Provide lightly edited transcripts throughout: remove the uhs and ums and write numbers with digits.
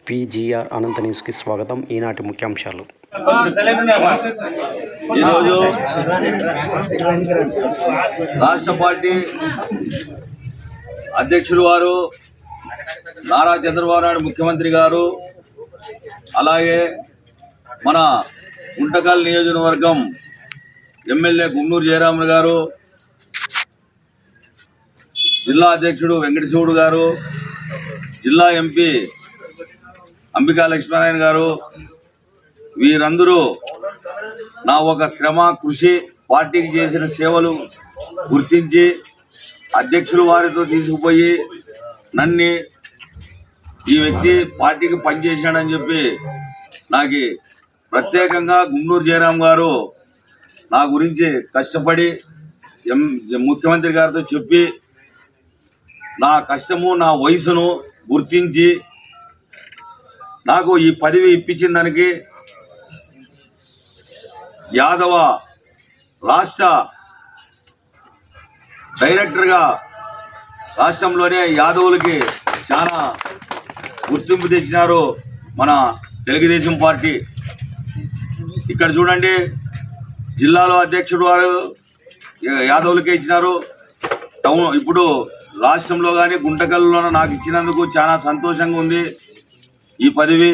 PGR అనంత న్యూస్కి స్వాగతం. ఈనాటి ముఖ్యాంశాలు. ఈరోజు రాష్ట్ర పార్టీ అధ్యక్షులు వారు నారా చంద్రబాబు నాయుడు ముఖ్యమంత్రి గారు, అలాగే మన గుంటకల్ నియోజకవర్గం ఎమ్మెల్యే గుంటూరు జయరాములు గారు, జిల్లా అధ్యక్షుడు వెంకటశివుడు గారు, జిల్లా ఎంపీ అంబికా లక్ష్మీనారాయణ గారు, వీరందరూ నా ఒక శ్రమ కృషి పార్టీకి చేసిన సేవలు గుర్తించి అధ్యక్షులు వారితో తీసుకుపోయి నన్ను ఈ వ్యక్తి పార్టీకి పనిచేశాడని చెప్పి నాకు ప్రత్యేకంగా గుంటూరు జయరాం గారు నా గురించి కష్టపడి ముఖ్యమంత్రి గారితో చెప్పి నా కష్టము నా వయసును గుర్తించి నాకు ఈ పదవి ఇప్పించిన దానికి యాదవ రాష్ట్ర డైరెక్టర్గా రాష్ట్రంలోనే యాదవులకి చాలా గుర్తింపు తెచ్చినారు మన తెలుగుదేశం పార్టీ. ఇక్కడ చూడండి, జిల్లాలో అధ్యక్షుడు వారు యాదవులకే ఇచ్చినారు. ఇప్పుడు రాష్ట్రంలో కానీ గుంటకల్లో నాకు ఇచ్చినందుకు చాలా సంతోషంగా ఉంది. ఈ పదవి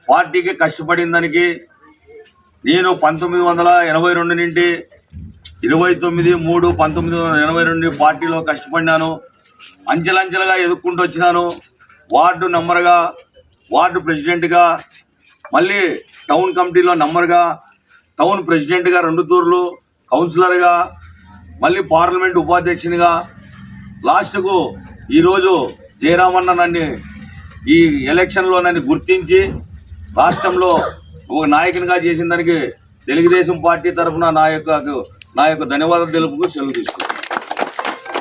పార్టీకి కష్టపడిన దానికి నేను 1982 నుండి 29/3/1982 పార్టీలో కష్టపడినాను. అంచెలంచెలుగా ఎదుర్కొంటూ వచ్చినాను. వార్డు నంబర్గా, వార్డు ప్రెసిడెంట్గా, మళ్ళీ టౌన్ కమిటీలో నంబర్గా, టౌన్ ప్రెసిడెంట్గా 2 తూర్లు, కౌన్సిలర్గా, మళ్ళీ పార్లమెంట్ ఉపాధ్యక్షునిగా, లాస్ట్కు ఈరోజు జయరామన్న నన్ను ఈ ఎలక్షన్లో నన్ను గుర్తించి రాష్ట్రంలో ఒక నాయకునిగా చేసిన దానికి తెలుగుదేశం పార్టీ తరఫున నా యొక్క ధన్యవాదాలు తెలుపుతూ సెలవు తీసుకుంటాను.